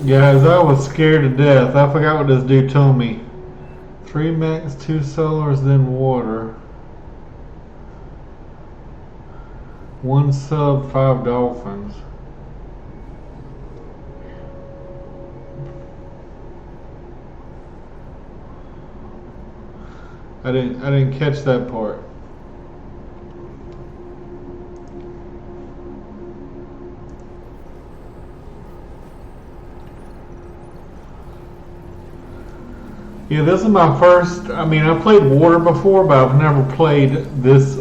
Guys, I was scared to death. I forgot what this dude told me. 3 mechs, 2 solars, then water. 1 sub, 5 dolphins. I didn't catch that part. Yeah, this is my first. I mean, I played water before, but I've never played this.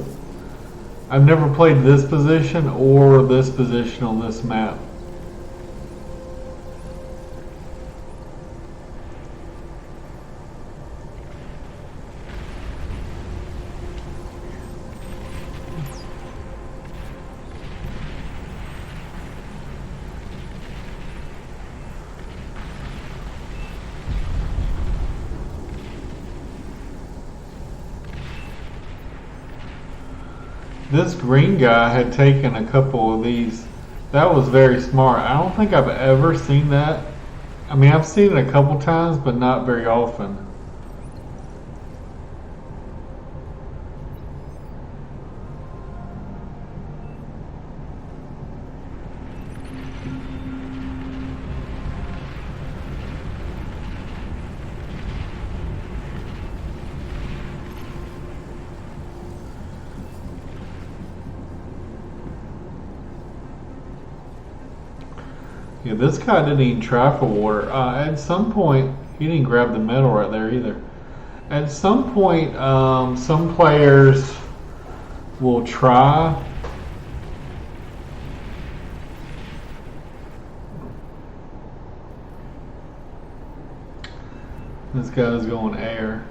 I've never played this position or this position on this map. This green guy had taken a couple of these. That was very smart. I don't think I've ever seen that. I mean, I've seen it a couple times, but not very often. Yeah, this guy didn't even try for water. At some point, he didn't grab the medal right there either. At some point, some players will try. This guy's going air.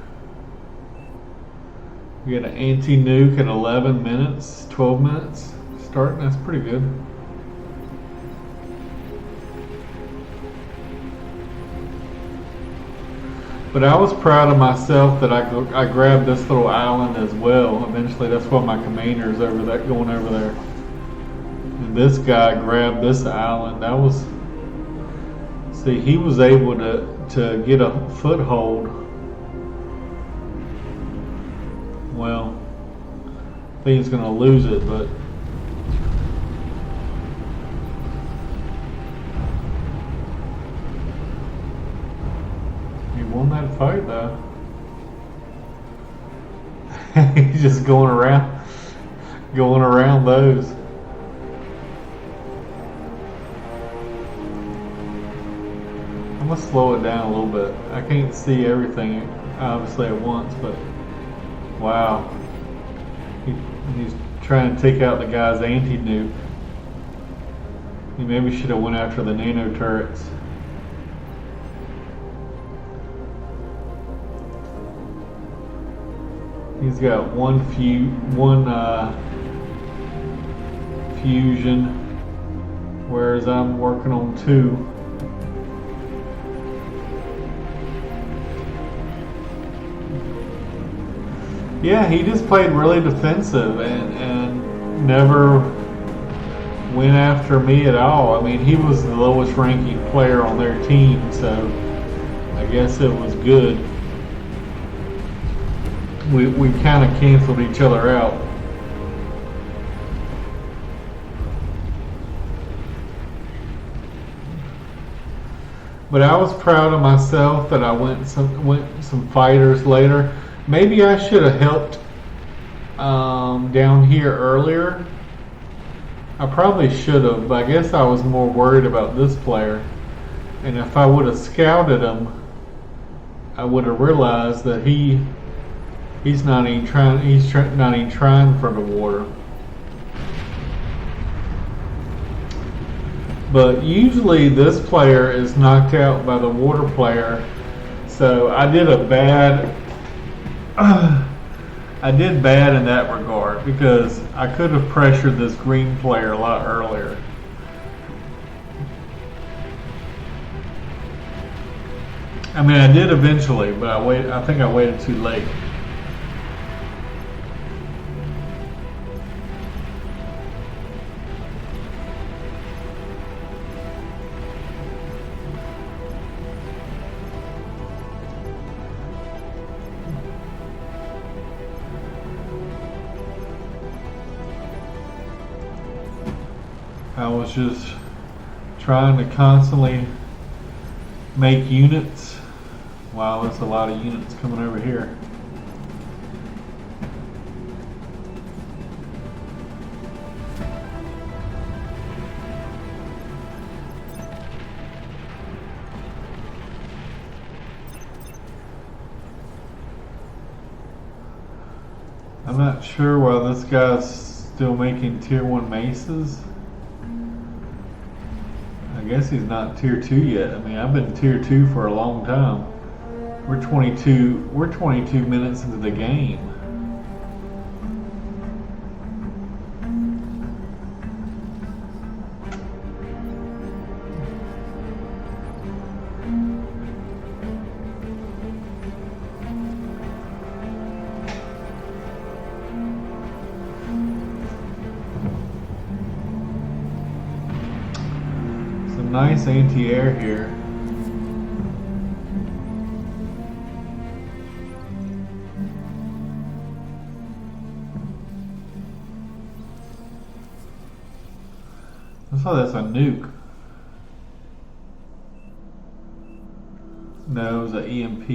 We got an anti-nuke at 11 minutes, 12 minutes starting. That's pretty good. But I was proud of myself that I grabbed this little island as well. Eventually, that's what my commander's over that going over there. And this guy grabbed this island. That was, see, he was able to get a foothold. Well, I think he's going to lose it, but. Won that fight though. He's just going around those. I'm gonna slow it down a little bit. I can't see everything obviously at once, but wow, he's trying to take out the guy's anti-nuke. He maybe should have went after the nano turrets. He's got one fusion, whereas I'm working on 2. Yeah, he just played really defensive and never went after me at all. I mean, he was the lowest ranking player on their team, so I guess it was good. We kind of canceled each other out. But I was proud of myself that I went some fighters later. Maybe I should have helped down here earlier. I probably should have, but I guess I was more worried about this player. And if I would have scouted him, I would have realized that he's not even trying. Not even trying for the water. But usually this player is knocked out by the water player. So I did bad in that regard because I could have pressured this green player a lot earlier. I mean, I did eventually, but I think I waited too late. I was just trying to constantly make units. Wow, there's a lot of units coming over here. I'm not sure why this guy's still making tier 1 maces. I guess he's not tier 2 yet. I mean, I've been tier 2 for a long time. We're 22 minutes into the game. Some nice anti-air here. Oh, that's a nuke. No, it was an EMP.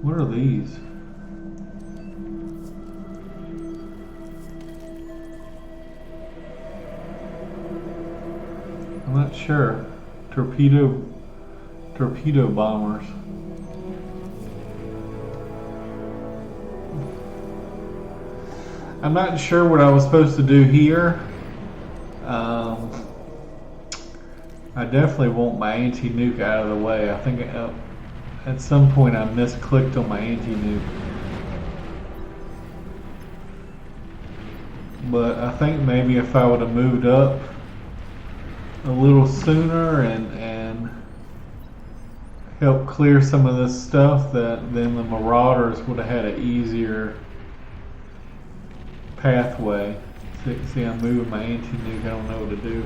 What are these? I'm not sure. Torpedo bombers. I'm not sure what I was supposed to do here. I definitely want my anti-nuke out of the way. I think at some point I misclicked on my anti-nuke. But I think maybe if I would have moved up a little sooner and helped clear some of this stuff, then the Marauders would have had an easier pathway. See, I'm moving my anti-nuke. I don't know what to do.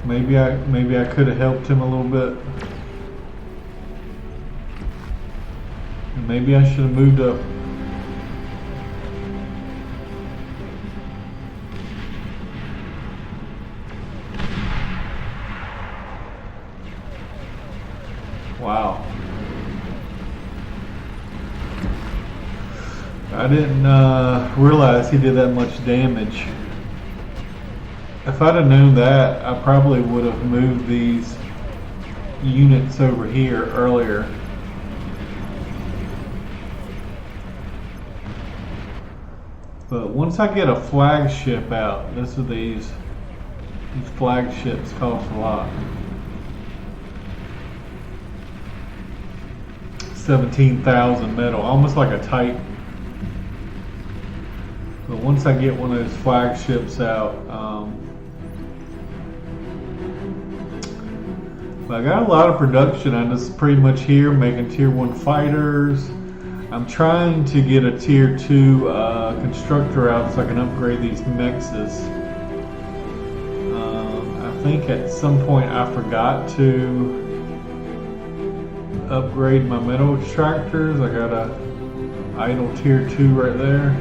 Maybe I could have helped him a little bit. And maybe I should have moved up. Wow. I didn't realize he did that much damage. If I'd have known that, I probably would have moved these units over here earlier. But once I get a flagship out, these flagships cost a lot. 17,000 metal, almost like a Titan. But once I get one of those flagships out, I got a lot of production. I'm just pretty much here making tier 1 fighters. I'm trying to get a tier 2 constructor out so I can upgrade these mexes. I think at some point I forgot to upgrade my metal extractors. I got a idle tier 2 right there.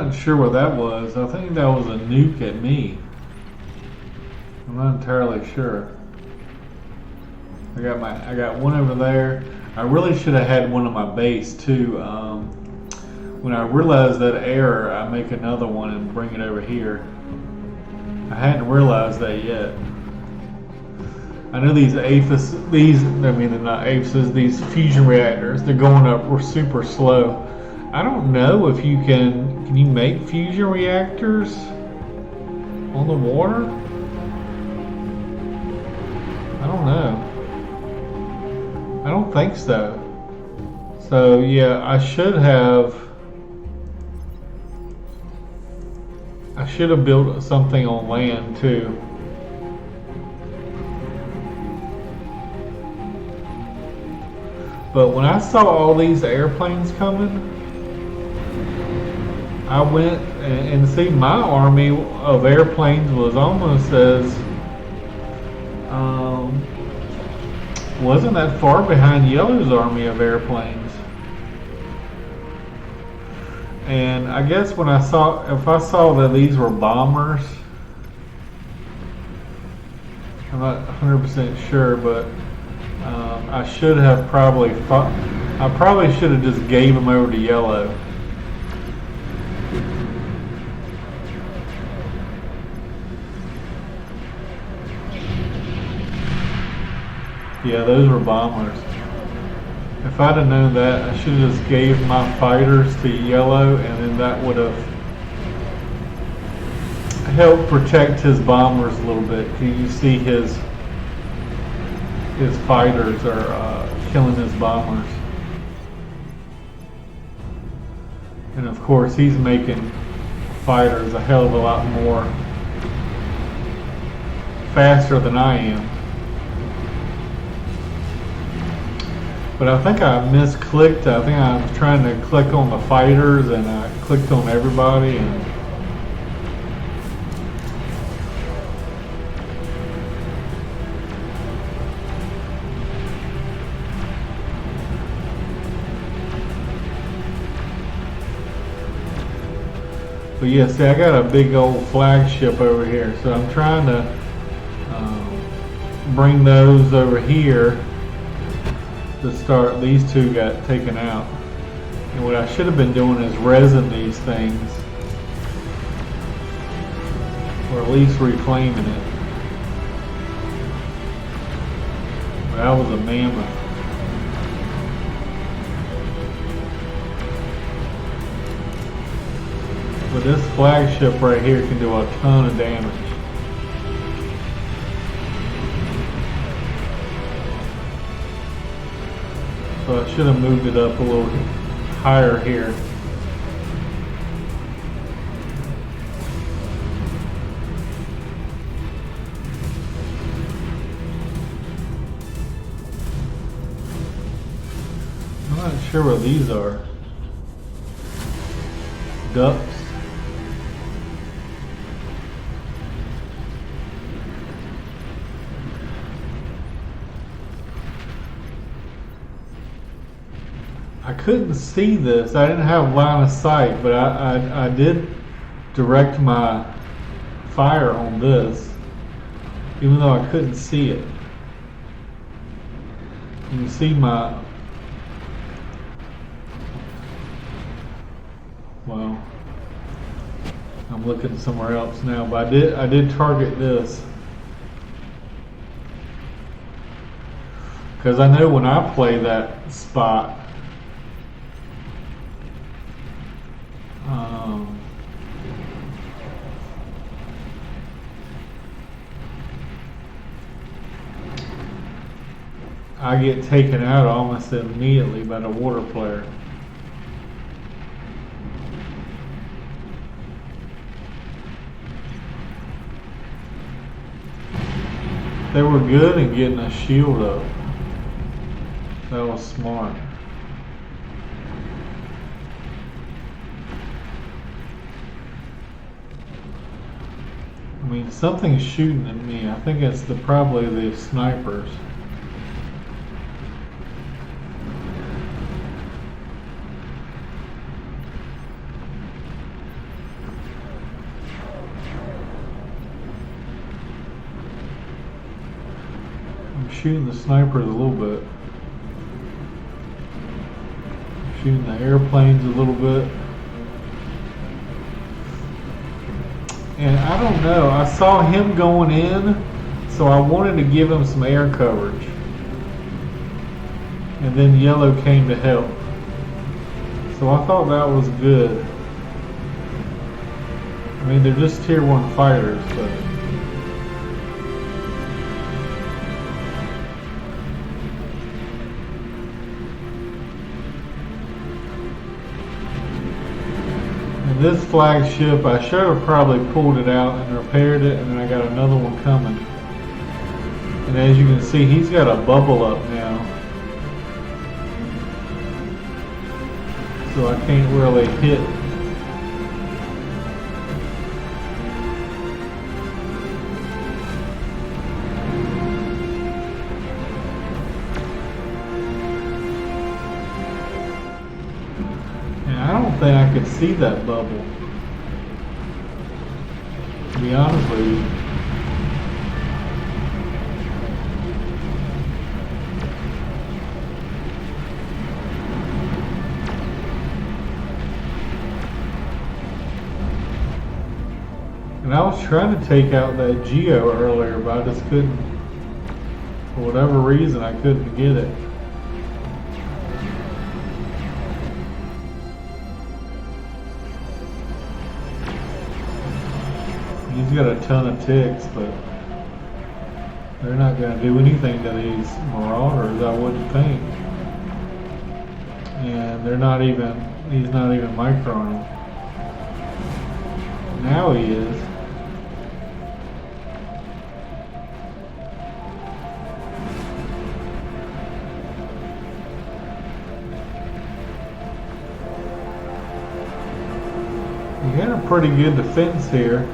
not sure what that was. I think that was a nuke at me. I'm not entirely sure. I got one over there. I really should have had one on my base too. When I realized that error, I make another one and bring it over here. I hadn't realized that yet. I know these they're not APHIS, these fusion reactors, they're going up super slow. I don't know if you can you make fusion reactors on the water? I don't know. I don't think so. So yeah, I should have built something on land too. But when I saw all these airplanes coming, I went and see my army of airplanes was almost as wasn't that far behind Yellow's army of airplanes. And I guess when if I saw that these were bombers, I'm not 100% sure, but I should have I probably should have just gave them over to Yellow. Yeah, those were bombers. If I'd have known that, I should have just gave my fighters to Yellow, and then that would have helped protect his bombers a little bit. You see his fighters are killing his bombers. And of course, he's making fighters a hell of a lot more faster than I am. But I think I misclicked. I think I was trying to click on the fighters and I clicked on everybody. But yeah, see, I got a big old flagship over here, so I'm trying to bring those over here to start. These two got taken out, and what I should have been doing is resin these things, or at least reclaiming it. But that was a mammoth. But this flagship right here can do a ton of damage. So I should have moved it up a little higher here. I'm not sure what these are. Ducks. I couldn't see this. I didn't have line of sight, but I did direct my fire on this, even though I couldn't see it. You can see my, well, I'm looking somewhere else now, but I did target this. Because I know when I play that spot, I get taken out almost immediately by the water player. They were good in getting a shield up. That was smart. I mean, something's shooting at me. I think it's probably the snipers. shooting the snipers a little bit. Shooting the airplanes a little bit. And I don't know, I saw him going in, so I wanted to give him some air coverage. And then yellow came to help. So I thought that was good. I mean, they're just tier 1 fighters, but... And this flagship, I should have probably pulled it out and repaired it, and then I got another one coming. And as you can see, he's got a bubble up now. So I can't really hit. And I don't think I could see that bubble, to be honest with you. And I was trying to take out that Geo earlier, but I just couldn't. For whatever reason, I couldn't get it. He's got a ton of ticks, but they're not going to do anything to these Marauders, I wouldn't think. And they're not even, he's not even microing. Now he is. He had a pretty good defense here.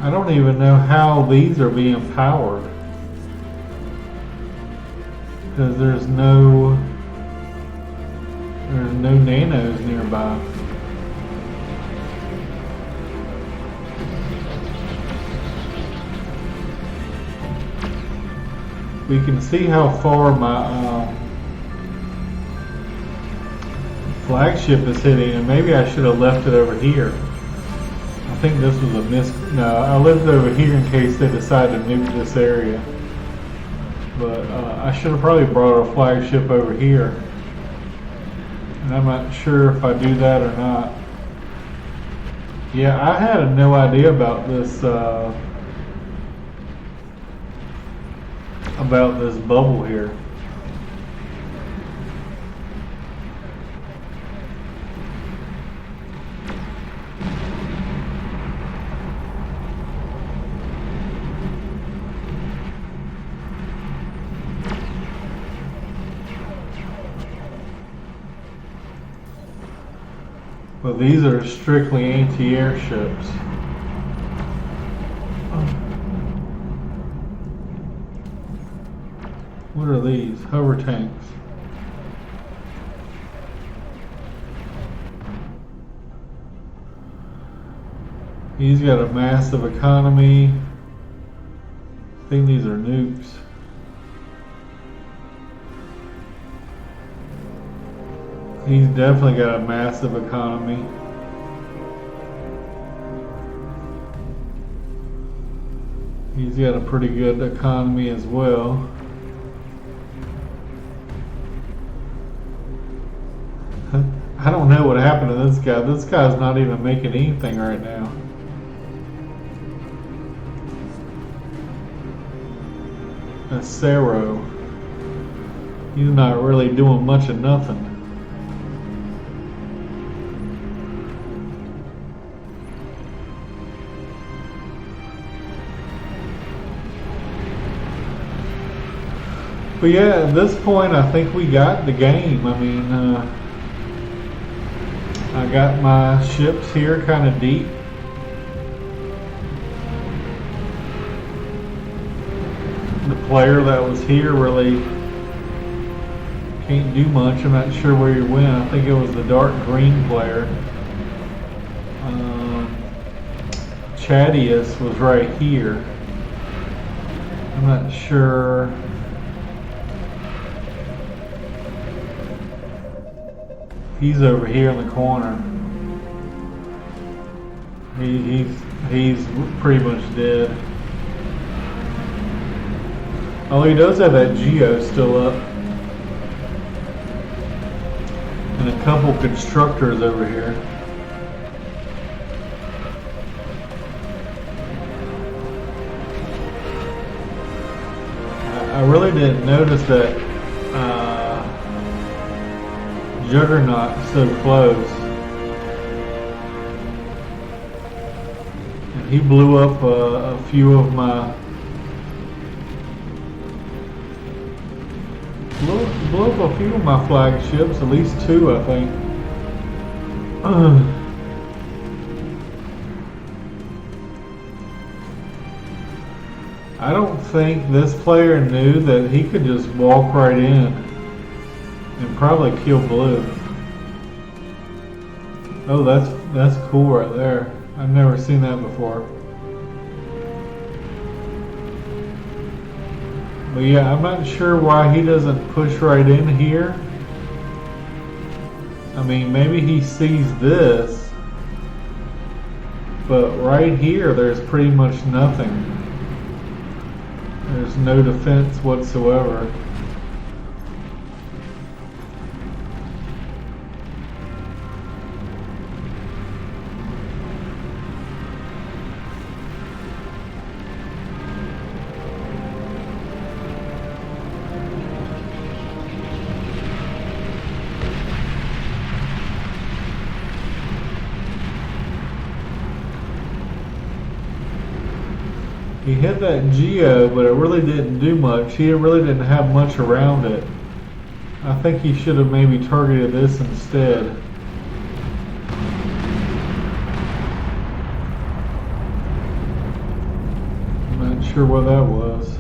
I don't even know how these are being powered, because there's no nanos nearby. We can see how far my flagship is hitting, and maybe I should have left it over here. I think this was a miss. No, I left it over here in case they decide to nuke this area. But I should have probably brought a flagship over here. And I'm not sure if I do that or not. Yeah, I had no idea about this bubble here. Well, these are strictly anti-air ships. What are these? Hover tanks. He's got a massive economy. I think these are nukes. He's definitely got a massive economy. He's got a pretty good economy as well. I don't know what happened to this guy. This guy's not even making anything right now. That's Cerro. He's not really doing much of nothing. But yeah, at this point, I think we got the game. I mean, I got my ships here kind of deep. The player that was here really Can't do much. I'm not sure where he went. I think it was the dark green player. Chadius was right here. I'm not sure. He's over here in the corner. He's pretty much dead. Oh, he does have that Geo still up. And a couple constructors over here. I really didn't notice that Juggernaut so close. And he blew up a few of my blew up a few of my flagships, at least two, I think. I don't think this player knew that he could just walk right in and probably kill blue. Oh, that's cool right there. I've never seen that before. But yeah, I'm not sure why he doesn't push right in here. I mean, maybe he sees this, but right here there's pretty much nothing. There's no defense whatsoever. He hit that Geo, but it really didn't do much. He really didn't have much around it. I think he should have maybe targeted this instead. I'm not sure what that was.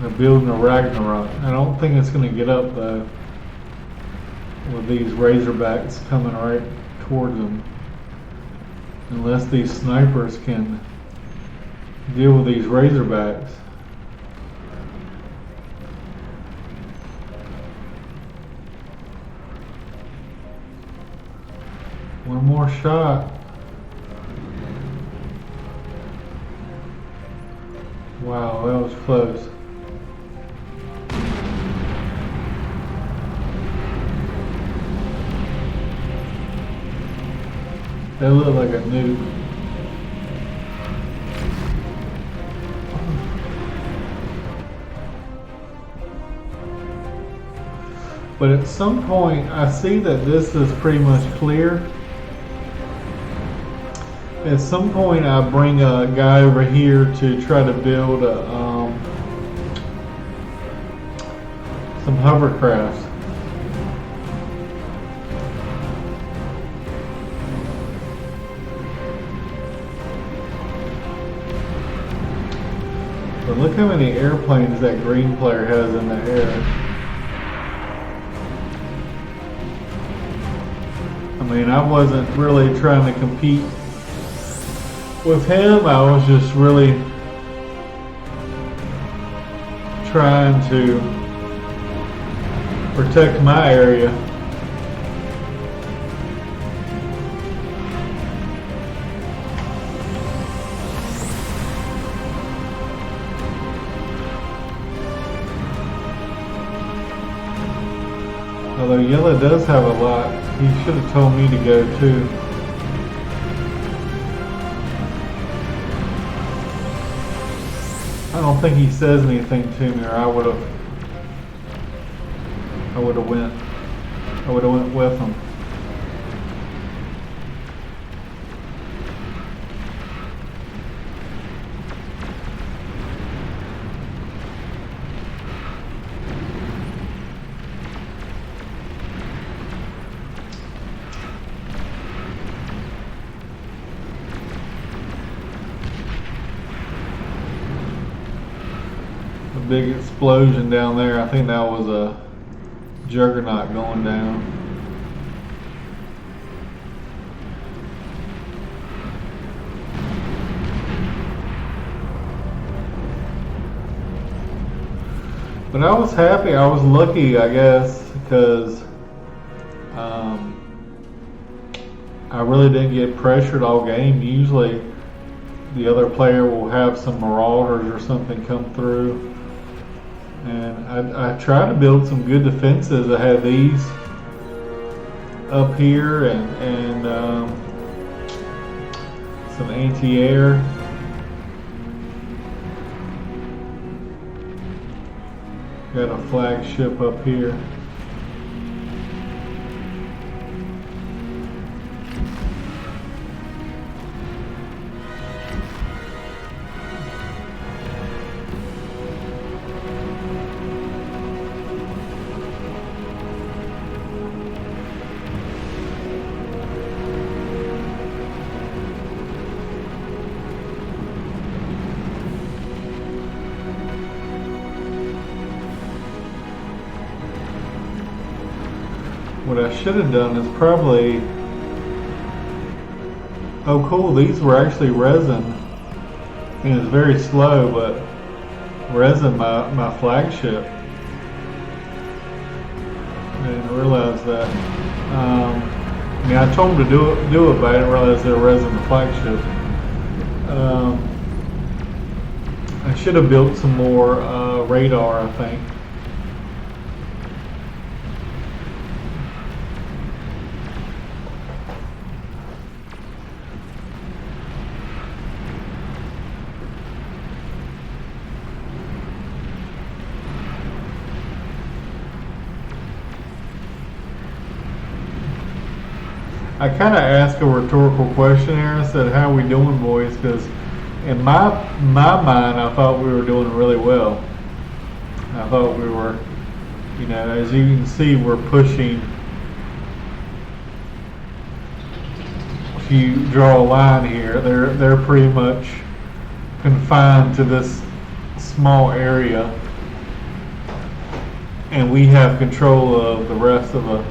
They're building a Ragnarok. I don't think it's going to get up though, with these Razorbacks coming right towards them, unless these snipers can deal with these Razorbacks. One more shot. Wow, that was close. That looked like a nuke. But at some point, I see that this is pretty much clear. At some point, I bring a guy over here to try to build some hovercrafts. But look how many airplanes that green player has in the air. I mean, I wasn't really trying to compete with him. I was just really trying to protect my area. Although yellow does have a lot, he should have told me to go too. I don't think he says anything to me, or I would have went with him. big explosion down there. I think that was a juggernaut going down. But I was happy. I was lucky, I guess, because I really didn't get pressured all game. Usually the other player will have some marauders or something come through. And I try to build some good defenses. I had these up here and some anti-air. Got a flagship up here. What I should have done is probably, oh cool, these were actually resin, and it's very slow, but resin my flagship. I didn't realize that. I mean, I told them to do it, but I didn't realize they were resin the flagship. I should have built some more radar, I think. I kind of asked a rhetorical question here. I said, "How are we doing, boys?" Because in my mind, I thought we were doing really well. I thought we were, you know, as you can see, we're pushing. If you draw a line here, they're pretty much confined to this small area, and we have control of the rest of the.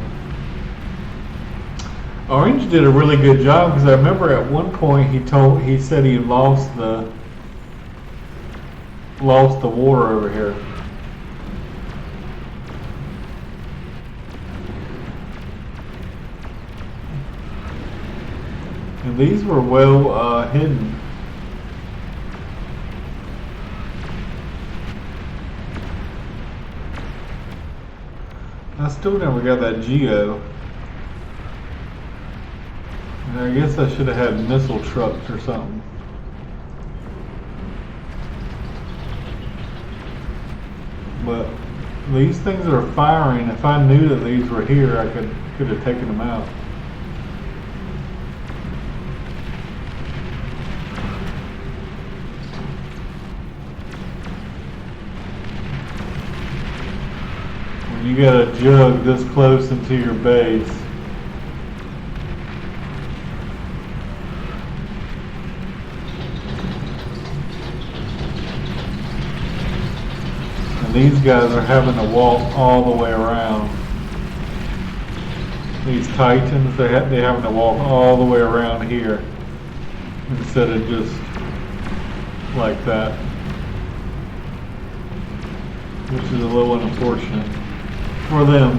Orange did a really good job, because I remember at one point he said he lost the water over here. And these were well hidden. I still never got that geo. I guess I should have had missile trucks or something. But these things are firing. If I knew that these were here, I could have taken them out. When you got a jug this close into your base, these guys are having to walk all the way around. These Titans, they're having to walk all the way around here instead of just like that, which is a little unfortunate for them.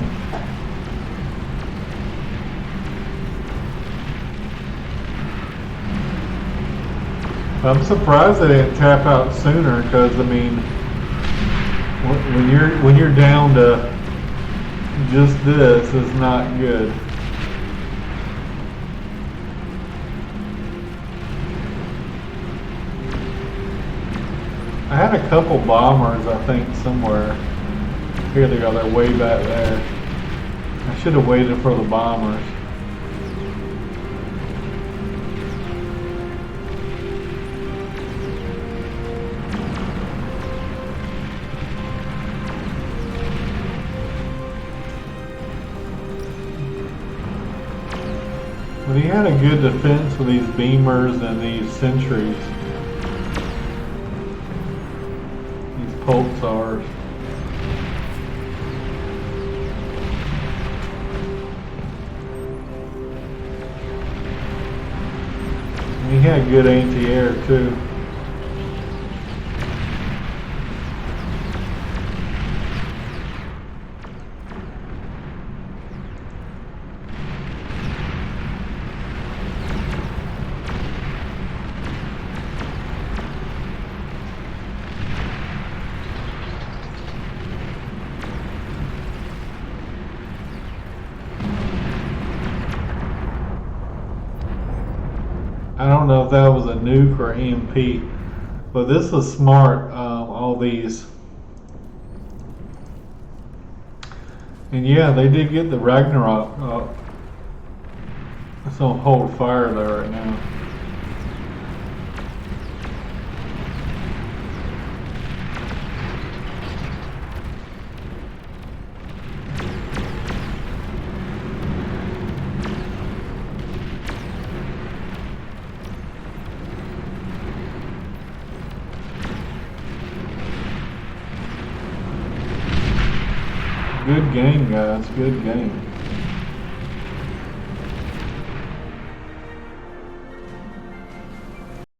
I'm surprised they didn't tap out sooner, because I mean, when you're down to just this, is not good. I had a couple bombers, I think, somewhere. Here they go. They're way back there. I should have waited for the bombers. But he had a good defense with these beamers and these sentries. These pulsars. He had good anti-air too. I don't know if that was a nuke or EMP, but this is smart, all these. And yeah, they did get the Ragnarok up. It's on hold fire there right now. Good game, guys. Good game.